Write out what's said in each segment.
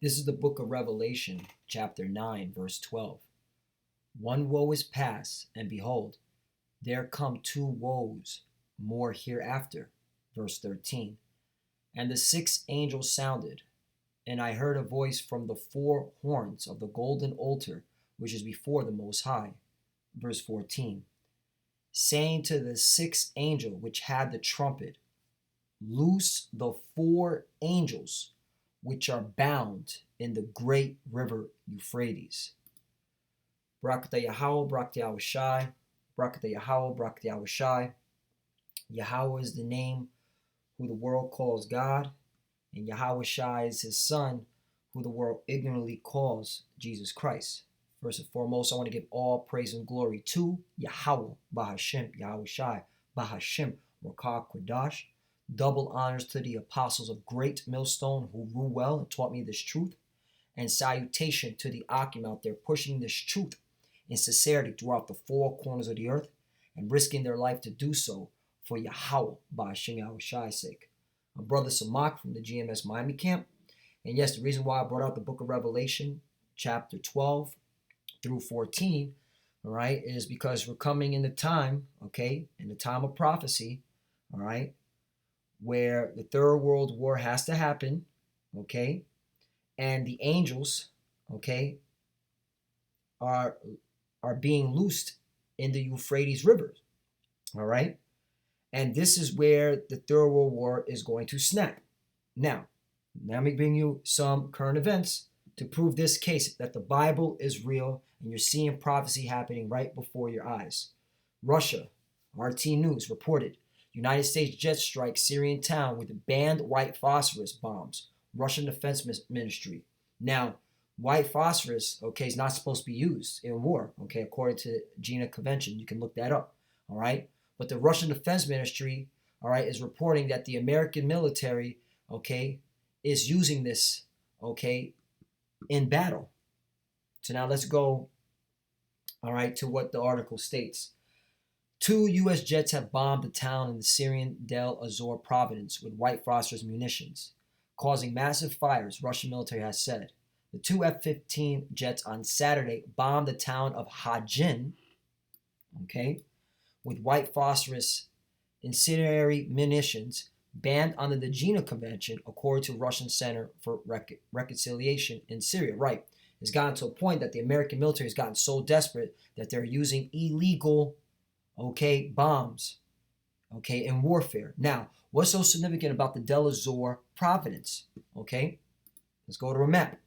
This is the book of Revelation, chapter 9, verse 12. One woe is past, and behold, there come two woes more hereafter. Verse 13. And the sixth angel sounded, and I heard a voice from the four horns of the golden altar which is before the Most High. Verse 14. Saying to the sixth angel which had the trumpet, loose the four angels which are bound in the great river Euphrates. Barakatah Yahweh, Barakatah Yahushai, Barakatah Yahweh, Barakatah Yahushai. Yahweh is the name who the world calls God, and Yahushai is his son, who the world ignorantly calls Jesus Christ. First and foremost, I want to give all praise and glory to Yahweh, Bahashem, Yahushai, Bahashem, Rakah Kodash. Double honors to the apostles of Great Millstone who rule well and taught me this truth. And salutation to the Akim out there pushing this truth in sincerity throughout the four corners of the earth and risking their life to do so for Yahweh, Bahashem Yahushai's sake. My brother Samak from the GMS Miami camp. And yes, the reason why I brought out the book of Revelation, chapter 12 through 14, all right, is because we're coming in the time, okay, in the time of prophecy, all right, where the Third World War has to happen, okay, and the angels, okay, are being loosed in the Euphrates River, all right, and this is where the Third World War is going to snap. Now let me bring you some current events to prove this case that the Bible is real and you're seeing prophecy happening right before your eyes. Russia, RT News reported, United States jets strike Syrian town with banned white phosphorus bombs. Russian Defense Ministry. Now, white phosphorus, okay, is not supposed to be used in war, okay, according to the Geneva Convention. You can look that up, all right? But the Russian Defense Ministry, all right, is reporting that the American military, okay, is using this, okay, in battle. So now let's go, all right, to what the article states. 2 U.S. jets have bombed a town in the Syrian Del Azor province with white phosphorus munitions, causing massive fires, Russian military has said. The 2 F-15 jets on Saturday bombed the town of Hajin, okay, with white phosphorus incendiary munitions banned under the Geneva Convention, according to Russian Center for Reconciliation in Syria. Right. It's gotten to a point that the American military has gotten so desperate that they're using illegal, okay, bombs, okay, in warfare. Now, what's so significant about the Del Azor province? Okay, let's go to a map.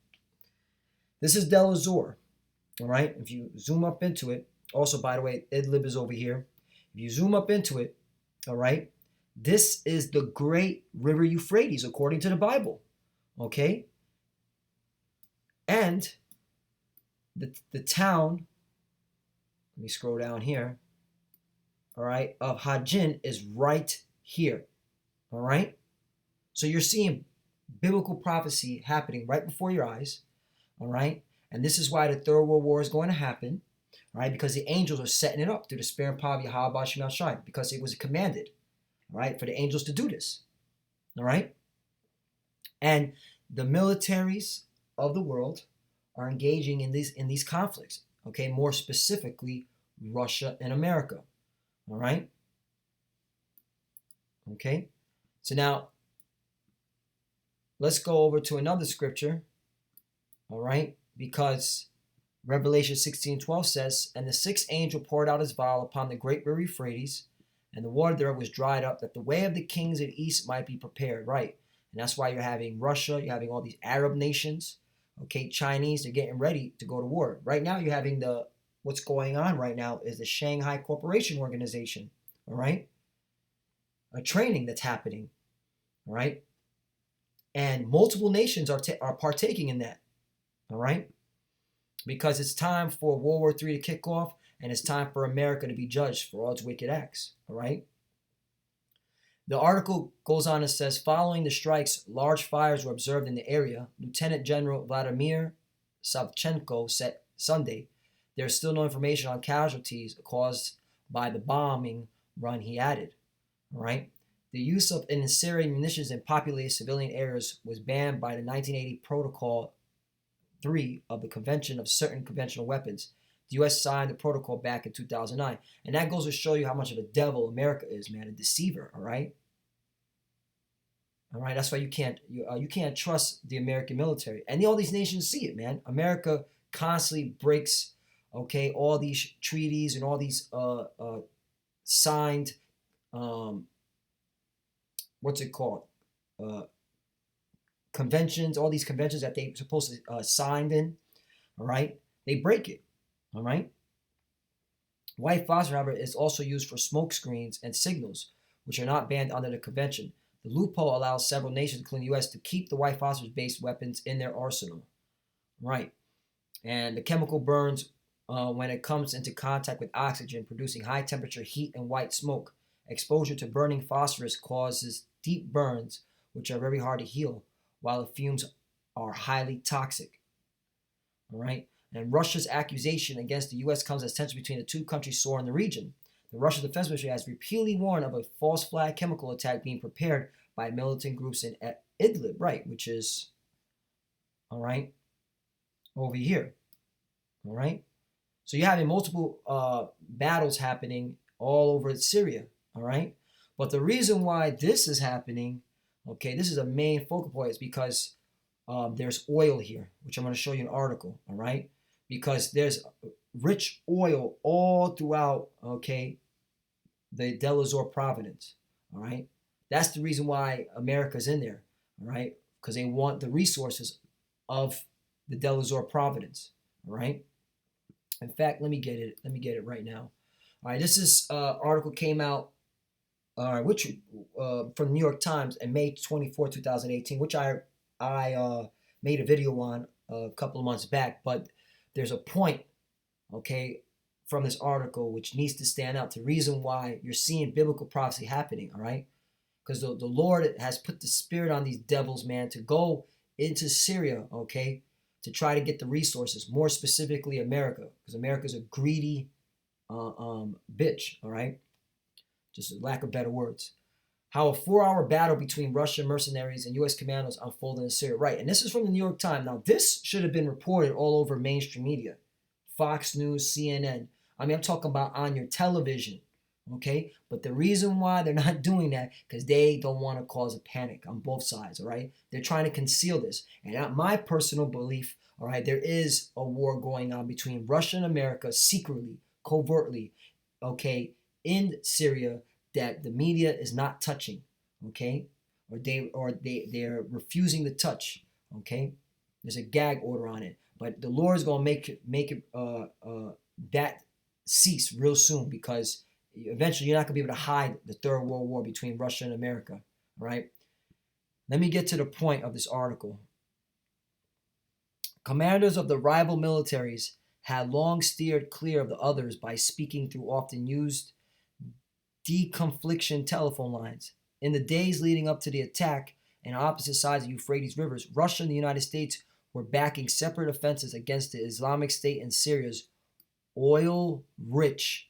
This is Del Azor, all right? If you zoom up into it, also, by the way, Idlib is over here. If you zoom up into it, all right, this is the great river Euphrates, according to the Bible, okay? And the town, let me scroll down here, all right, of Hajin is right here, all right? So you're seeing biblical prophecy happening right before your eyes, all right? And this is why the Third World War is going to happen, all right? Because the angels are setting it up through the spirit and power of Yahweh Bashim Shai, because it was commanded, all right, for the angels to do this, all right? And the militaries of the world are engaging in these conflicts, okay? More specifically, Russia and America, all right? Okay? So now, let's go over to another scripture, all right? Because Revelation 16:12 says, and the sixth angel poured out his vial upon the great river Euphrates, and the water thereof was dried up, that the way of the kings of the east might be prepared, right? And that's why you're having Russia, you're having all these Arab nations, okay, Chinese, they're getting ready to go to war. Right now, you're having what's going on right now is the Shanghai Cooperation Organization, all right? A training that's happening, all right? And multiple nations are partaking in that, all right? Because it's time for World War III to kick off, and it's time for America to be judged for all its wicked acts, all right? The article goes on and says, following the strikes, large fires were observed in the area. Lieutenant General Vladimir Savchenko said Sunday, there's still no information on casualties caused by the bombing run, he added, all right? The use of incendiary munitions in populated civilian areas was banned by the 1980 protocol WW3 of the Convention of Certain Conventional Weapons. The U.S. signed the protocol back in 2009. And that goes to show you how much of a devil America is, man, a deceiver, all right? All right, that's why you can't trust the American military. And all these nations see it, man. America constantly breaks, okay, all these treaties and all these signed, what's it called? Conventions, all these conventions that they supposed to signed in, all right? They break it, all right? White phosphorus, however, is also used for smoke screens and signals, which are not banned under the convention. The loophole allows several nations, including the U.S., to keep the white phosphorus-based weapons in their arsenal. Right. And the chemical burns when it comes into contact with oxygen, producing high-temperature heat and white smoke. Exposure to burning phosphorus causes deep burns, which are very hard to heal, while the fumes are highly toxic. All right. And Russia's accusation against the U.S. comes as tension between the two countries soar in the region. The Russian Defense Ministry has repeatedly warned of a false flag chemical attack being prepared by militant groups in Idlib, right, which is, all right, over here, all right? So you're having multiple battles happening all over Syria, all right? But the reason why this is happening, okay, this is a main focal point, is because there's oil here, which I'm going to show you an article, all right? Because there's rich oil all throughout, okay, the Del Azor province, all right? That's the reason why America's in there, all right? Because they want the resources of the Del Azor province, all right? In fact, let me get it right now. All right, this is article came out, which from the New York Times in May 24, 2018, which I made a video on a couple of months back. But there's a point, okay, from this article which needs to stand out. The reason why you're seeing biblical prophecy happening, all right? Because the Lord has put the spirit on these devils, man, to go into Syria, okay, to try to get the resources, more specifically America, because America's a greedy bitch, all right? Just a lack of better words. How a 4-hour battle between Russian mercenaries and U.S. commandos unfolded in Syria. Right, and this is from the New York Times. Now, this should have been reported all over mainstream media. Fox News, CNN. I mean, I'm talking about on your television, okay? But the reason why they're not doing that, because they don't want to cause a panic on both sides, all right? They're trying to conceal this. And my personal belief, all right, there is a war going on between Russia and America secretly, covertly, okay, in Syria that the media is not touching, okay? They're refusing to touch, okay? There's a gag order on it. But the Lord's going to make it that cease real soon, because eventually you're not going to be able to hide the Third World War between Russia and America, right? Let me get to the point of this article. Commanders of the rival militaries had long steered clear of the others by speaking through often used deconfliction telephone lines. In the days leading up to the attack on opposite sides of Euphrates rivers, Russia and the United States were backing separate offenses against the Islamic State in Syria's oil-rich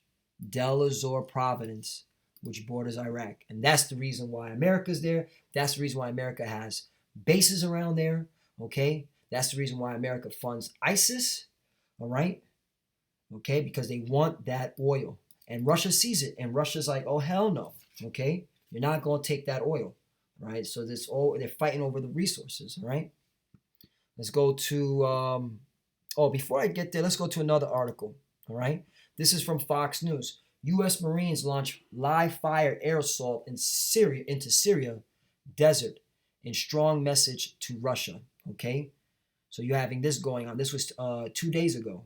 Del Azor province, which borders Iraq. And that's the reason why America's there. That's the reason why America has bases around there, okay? That's the reason why America funds ISIS, all right? Okay, because they want that oil. And Russia sees it, and Russia's like, oh, hell no, okay? You're not going to take that oil, right? So they're fighting over the resources, all right? Let's go to, before I get there, let's go to another article, all right? This is from Fox News. U.S. Marines launch live fire air assault into Syria desert in strong message to Russia, okay? So you're having this going on. This was 2 days ago,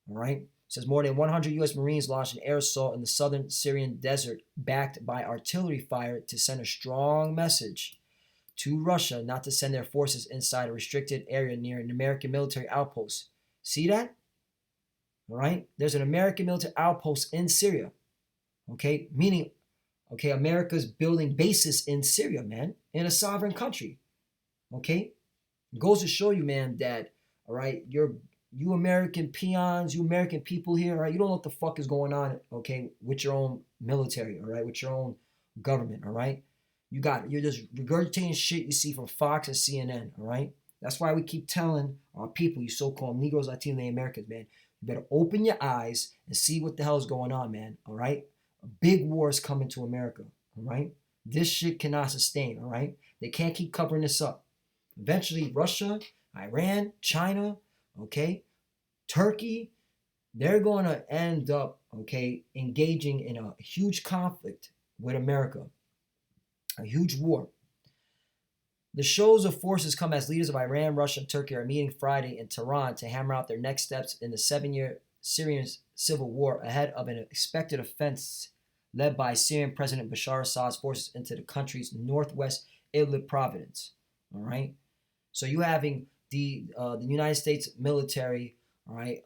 all right? It says more than 100 U.S. Marines launched an air assault in the southern Syrian desert backed by artillery fire to send a strong message to Russia not to send their forces inside a restricted area near an American military outpost. See that? All right? There's an American military outpost in Syria, okay? Meaning, okay, America's building bases in Syria, man, in a sovereign country, okay? It goes to show you, man, that, all right, you American peons, you American people here, all right, you don't know what the fuck is going on, okay, with your own military, all right, with your own government, all right? You're just regurgitating shit you see from Fox and CNN, all right? That's why we keep telling our people, you so-called Negroes, Latinos, and Americans, man, you better open your eyes and see what the hell is going on, man. All right? A big war is coming to America. All right? This shit cannot sustain. All right? They can't keep covering this up. Eventually, Russia, Iran, China, okay, Turkey, they're going to end up, okay, engaging in a huge conflict with America, a huge war. The shows of forces come as leaders of Iran, Russia, and Turkey are meeting Friday in Tehran to hammer out their next steps in the 7-year Syrian civil war ahead of an expected offense led by Syrian President Bashar Assad's forces into the country's northwest Idlib province. All right, so you having the United States military, all right,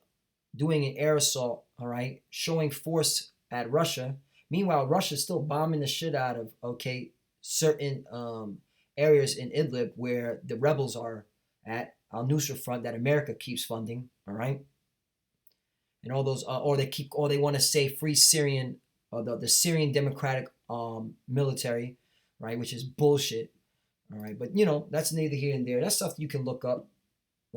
doing an air assault, all right, showing force at Russia. Meanwhile, Russia's still bombing the shit out of, okay, certain areas in Idlib where the rebels are at, Al-Nusra Front, that America keeps funding, all right? And all those, or they want to say free Syrian, the Syrian Democratic military, right, which is bullshit, all right? But, you know, that's neither here nor there. That's stuff you can look up,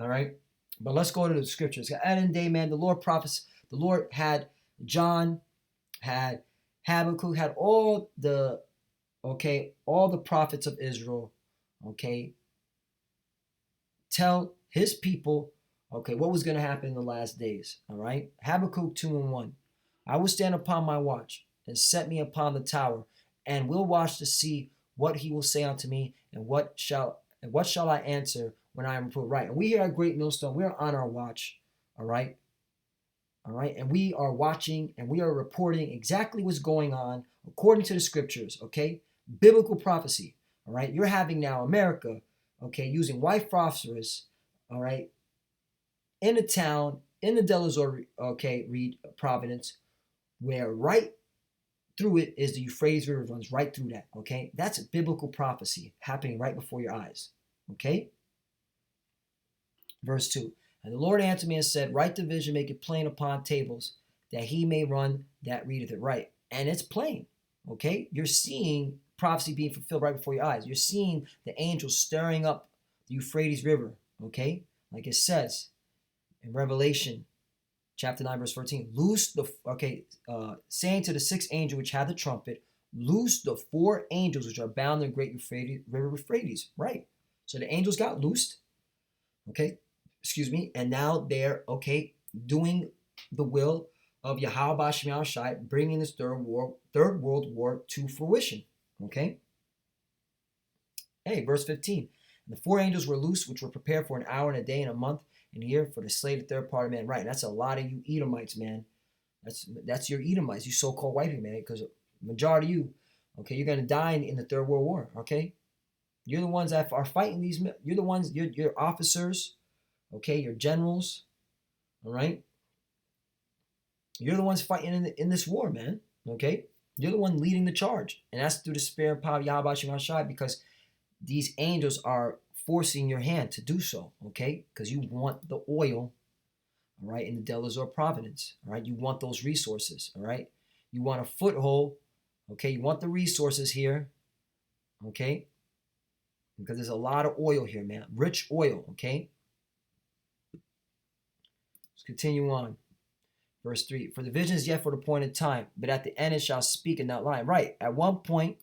all right? But let's go to the scriptures. At the end of the day, man, the Lord had John, had Habakkuk, had all the prophets of Israel, okay, tell his people, okay, what was going to happen in the last days, all right? Habakkuk 2:1. I will stand upon my watch and set me upon the tower, and will watch to see what he will say unto me, and what shall I answer when I am put right. And we here at Great Millstone, we are on our watch, all right? All right, and we are watching and we are reporting exactly what's going on according to the scriptures, okay? Biblical prophecy, all right? You're having now America, okay, using white phosphorus, all right, in a town, in the Delaware, okay, Reed Providence, where right through it is the Euphrates River, runs right through that, okay? That's a biblical prophecy happening right before your eyes, okay? Verse 2. And the Lord answered me and said, write the vision, make it plain upon tables, that he may run that readeth it right. And it's plain, okay? You're seeing prophecy being fulfilled right before your eyes. You're seeing the angels stirring up the Euphrates River, okay? Like it says in Revelation chapter 9, verse 14, saying to the sixth angel which had the trumpet, loose the 4 angels which are bound in the great river Euphrates, right? So the angels got loosed, okay? Excuse me, and now they're, okay, doing the will of Yahweh Shem Shai, bringing this third world war to fruition, okay? Hey, verse 15, and the 4 angels were loose, which were prepared for an hour and a day and a month and a year for the slay the third part of man. Right, and that's a lot of you Edomites, man. That's your Edomites, you so-called white people, man, because majority of you, okay, you're going to die in the Third World War, okay? You're the ones that are fighting these, you're the ones, you're officers, okay, your generals, all right? You're the ones fighting in this war, man, okay? You're the one leading the charge. And that's through the spirit and power of Yahweh Shem Shai, because these angels are forcing your hand to do so, okay? Because you want the oil, all right, in the Delaware Providence, all right? You want those resources, all right? You want a foothold, okay? You want the resources here, okay? Because there's a lot of oil here, man. Rich oil, okay? Let's continue on. Verse 3, for the vision is yet for the appointed time, but at the end it shall speak and not lie. Right, at one point,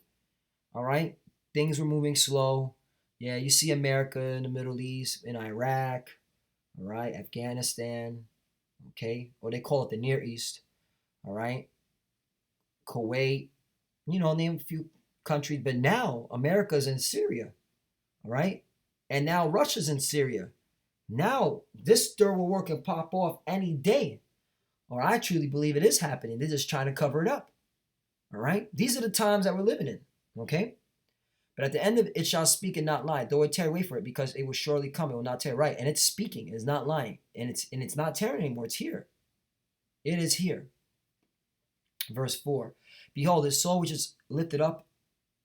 all right, things were moving slow. Yeah, you see America in the Middle East, in Iraq, all right, Afghanistan, okay, or they call it the Near East, all right, Kuwait, you know, name a few countries, but now America's in Syria, all right, and now Russia's in Syria. Now this third world war can pop off any day. Or I truly believe it is happening. They're just trying to cover it up. All right? These are the times that we're living in. Okay? But at the end of it, it shall speak and not lie. Though it tarry, wait for it, because it will surely come. It will not tarry. Right? And it's speaking. It's not lying. And it's not tarrying anymore. It's here. It is here. Verse 4. Behold, his soul which is lifted up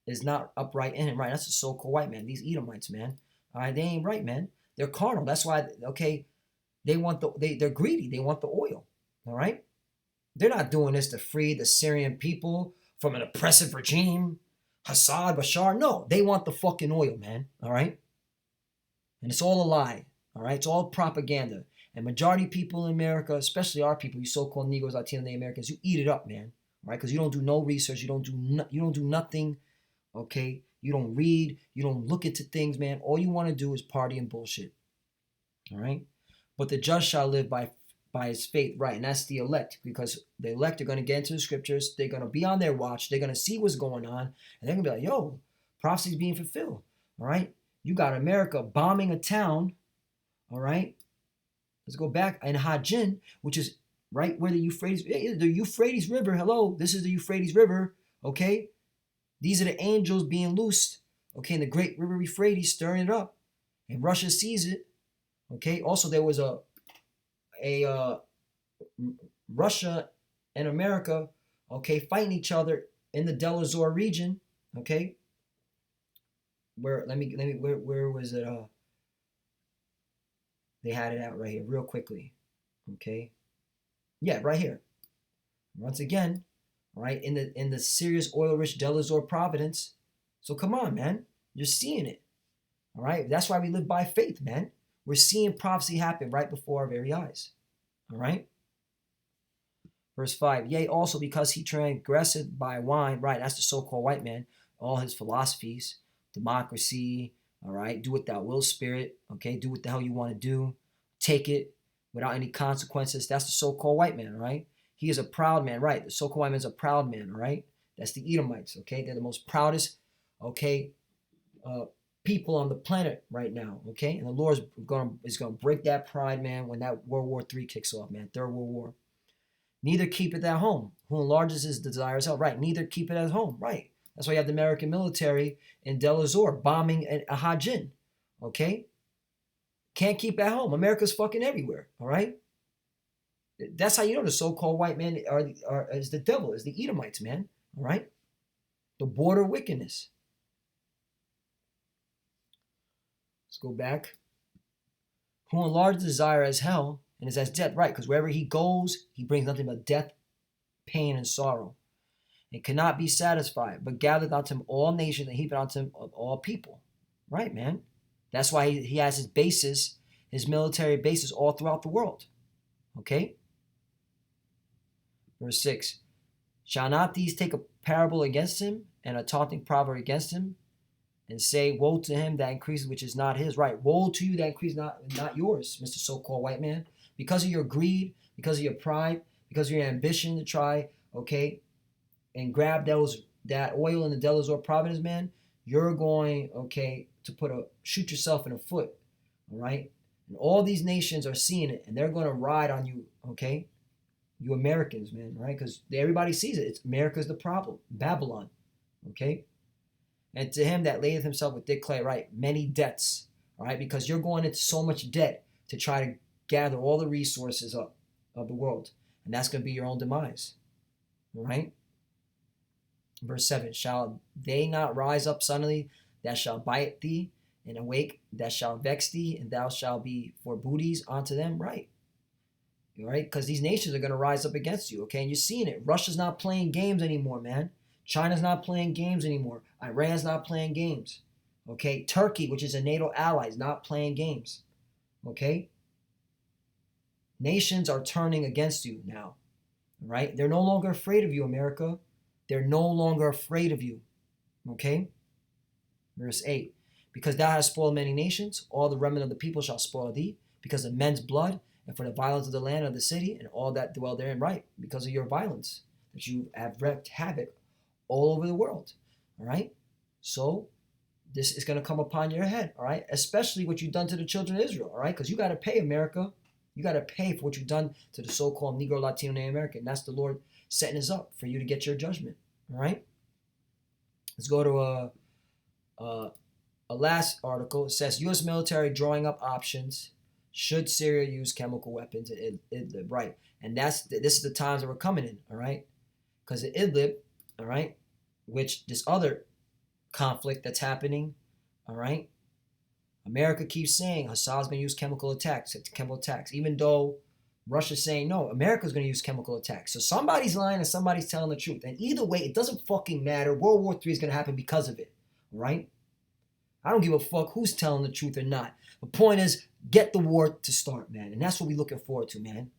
is not upright in him. Right? That's the so-called white man. These Edomites, man. All right? They ain't right, man. They're carnal. That's why, okay, they're greedy. They want the oil. All right? They're not doing this to free the Syrian people from an oppressive regime, Assad, Bashar. No, they want the fucking oil, man. All right? And it's all a lie. All right, it's all propaganda. And majority of people in America, especially our people, you so-called Negroes, Latino Americans, you eat it up, man. All right, because you don't do no research, you don't do nothing. Okay, you don't read, you don't look into things, man. All you want to do is party and bullshit. All right, but the just shall live by his faith, right? And that's the elect, because the elect are going to get into the scriptures. They're going to be on their watch. They're going to see what's going on, and they're going to be like, "Yo, prophecy's being fulfilled." All right, you got America bombing a town. All right, let's go back in Hajin, which is right where the Euphrates River. Hello, this is the Euphrates River. Okay, these are the angels being loosed. Okay, in the great river Euphrates, stirring it up, and Russia sees it. Okay, also there was a Russia and America, okay, fighting each other in the Del Azor region. Okay, where where was it? They had it out right here, real quickly. Okay, yeah, right here. Once again, right in the serious oil-rich Del Azor Providence. So come on, man, you're seeing it. All right, that's why we live by faith, man. We're seeing prophecy happen right before our very eyes. All right. Verse 5, yea, also because he transgressed by wine, right, that's the so-called white man, all his philosophies, democracy, all right, do what thou will, spirit, okay, do what the hell you want to do, take it without any consequences. That's the so-called white man, right? He is a proud man, right? The so-called white man is a proud man, right? That's the Edomites, okay? They're the most proudest, okay, people on the planet right now, okay? And the Lord is gonna break that pride, man, when that World War III kicks off, man, Third World War. Neither keep it at home. Who enlarges his desires out, right? Neither keep it at home, right? That's why you have the American military in Del Azor bombing Hajin, okay? Can't keep at home. America's fucking everywhere, all right? That's how you know the so-called white man is the devil, is the Edomites, man, all right? The border wickedness. Let's go back. Who enlarges desire as hell and is as death, right? Because wherever he goes, he brings nothing but death, pain, and sorrow. And cannot be satisfied, but gathereth unto him all nations and heapeth unto him all people. Right, man? That's why he has his bases, his military bases all throughout the world. Okay? Verse 6. Shall not these take a parable against him and a taunting proverb against him and say, woe to him that increases which is not his? Right. Woe to you that increases not yours, Mr. So-called white man. Because of your greed, because of your pride, because of your ambition to try, okay, and grab that oil in the Del Azor Providence, man, you're going, okay, to shoot yourself in the foot, all right? And all these nations are seeing it, and they're going to ride on you, okay? You Americans, man, right? Because everybody sees it. It's America's the problem. Babylon, okay? And to him that layeth himself with thick clay, right? Many debts, all right? Because you're going into so much debt to try to gather all the resources up of the world. And that's going to be your own demise, all right? Verse 7, shall they not rise up suddenly that shall bite thee, and awake that shall vex thee, and thou shalt be for booties unto them? Right. All right? Because these nations are going to rise up against you, okay? And you're seeing it. Russia's not playing games anymore, man. China's not playing games anymore. Iran's not playing games, okay? Turkey, which is a NATO ally, is not playing games, okay? Nations are turning against you now, right? They're no longer afraid of you, America. They're no longer afraid of you. Okay? Verse 8. Because thou hast spoiled many nations, all the remnant of the people shall spoil thee, because of men's blood, and for the violence of the land of the city, and all that dwell therein, right? Because of your violence, that you have wreaked havoc all over the world. All right? So, this is going to come upon your head, all right? Especially what you've done to the children of Israel, all right? Because you got to pay, America. You got to pay for what you've done to the so-called Negro, Latino, and American. That's the Lord setting us up for you to get your judgment. All right. Let's go to a last article. It says U.S. military drawing up options. Should Syria use chemical weapons in Idlib? Right. And this is the times that we're coming in. All right. Because in Idlib, all right, which this other conflict that's happening, all right, America keeps saying Assad's going to use chemical attacks, even though Russia's saying, no, America's going to use chemical attacks. So somebody's lying and somebody's telling the truth. And either way, it doesn't fucking matter. World War III is going to happen because of it, right? I don't give a fuck who's telling the truth or not. The point is, get the war to start, man. And that's what we're looking forward to, man.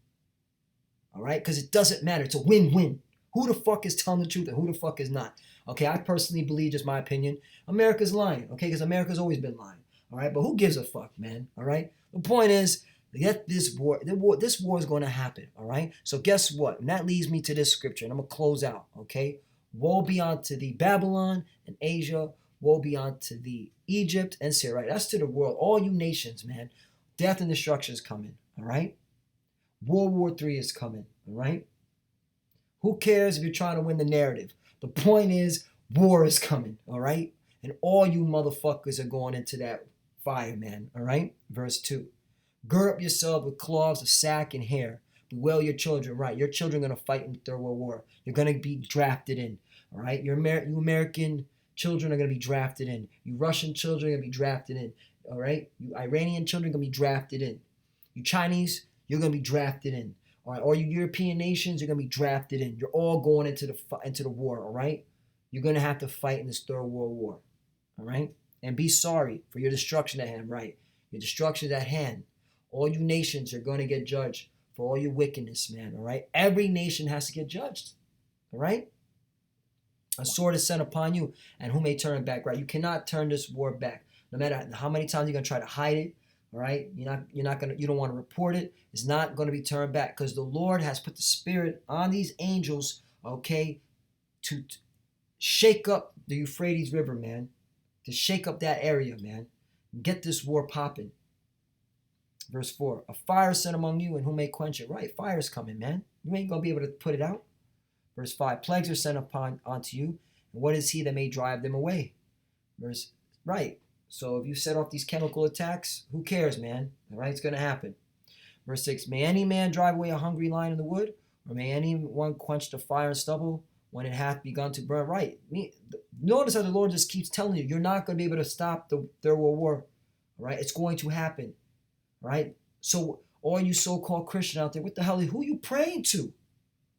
All right? Because it doesn't matter. It's a win-win. Who the fuck is telling the truth and who the fuck is not? Okay, I personally believe, just my opinion, America's lying. Okay, because America's always been lying. All right, but who gives a fuck, man? All right? The point is, get this war. This war is going to happen. All right? So guess what? And that leads me to this scripture, and I'm going to close out. Okay? Woe be unto thee, Babylon and Asia. Woe be unto thee, Egypt and Syria. Right? That's to the world. All you nations, man. Death and destruction is coming. All right? World War III is coming. All right? Who cares if you're trying to win the narrative? The point is, war is coming. All right? And all you motherfuckers are going into that fire, man. All right? Verse 2. Gird up yourself with cloths of sack and hair. Bewail your children. Right? Your children are going to fight in the Third World War. You're going to be drafted in. All right? You American children are going to be drafted in. You Russian children are going to be drafted in. All right? You Iranian children are going to be drafted in. You Chinese, you're going to be drafted in. All right? All you European nations, you're going to be drafted in. You're all going into the war. All right? You're going to have to fight in this Third World War. All right? And be sorry for your destruction at hand. Right? Your destruction is at hand. All you nations are going to get judged for all your wickedness, man. All right? Every nation has to get judged. All right? A sword is sent upon you, and who may turn it back? Right? You cannot turn this war back. No matter how many times you're gonna try to hide it, all right? You don't want to report it. It's not gonna be turned back because the Lord has put the Spirit on these angels, okay, to shake up the Euphrates River, man, to shake up that area, man, and get this war popping. Verse 4: A fire is sent among you, and who may quench it? Right? Fire's coming, man. You ain't gonna be able to put it out. Verse 5, plagues are sent onto you, and what is he that may drive them away? Right. So if you set off these chemical attacks, who cares, man? All right, it's going to happen. Verse 6, may any man drive away a hungry lion in the wood, or may anyone quench the fire and stubble when it hath begun to burn? Right. Notice how the Lord just keeps telling you, you're not going to be able to stop the Third World War. All right, it's going to happen. All right. So all you so-called Christians out there, what the hell, who are you praying to?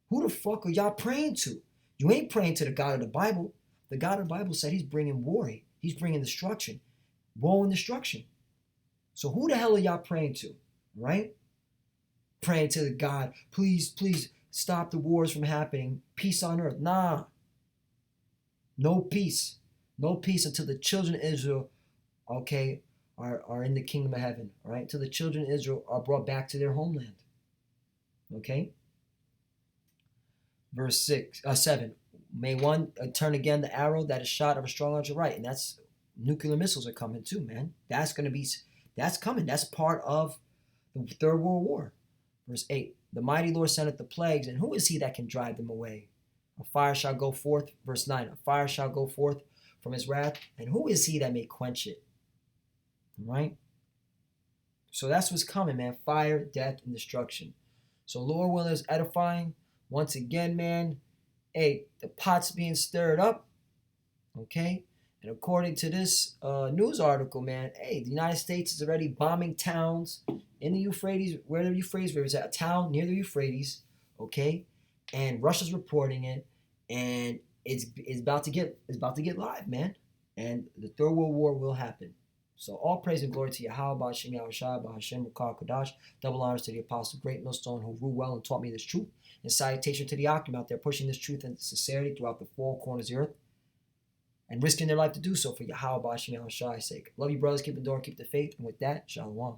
Who the fuck are y'all praying to? You ain't praying to the God of the Bible. The God of the Bible said he's bringing war. He's bringing destruction. Woe and destruction. So who the hell are y'all praying to? Right? Praying to the God, please, please stop the wars from happening. Peace on earth. Nah. No peace. No peace until the children of Israel, okay, are in the kingdom of heaven. All right? Until the children of Israel are brought back to their homeland. Okay? Verse 7, may one turn again the arrow that is shot of a strong archer. Right, and that's nuclear missiles are coming too, man. That's coming. That's part of the Third World War. Verse 8, the mighty Lord sendeth the plagues, and who is he that can drive them away? A fire shall go forth. Verse 9, a fire shall go forth from his wrath, and who is he that may quench it? All right? So that's what's coming, man. Fire, death, and destruction. So Lord willing is edifying. Once again, man, hey, the pot's being stirred up, okay? And according to this news article, man, hey, the United States is already bombing towns in the Euphrates, where the Euphrates River is at, a town near the Euphrates, okay? And Russia's reporting it, and it's about to get live, man. And the Third World War will happen. So all praise and glory to Yahweh, Ba'ashem Yahushua, Ba'ashem Rakar Kodash. Double honors to the Apostle Great Millstone who ruled well and taught me this truth. And salutation to the Akim out there pushing this truth and sincerity throughout the four corners of the earth and risking their life to do so for Yahweh, Ba'ashem Yahushua's sake. Love you, brothers. Keep the door, keep the faith. And with that, Shalom.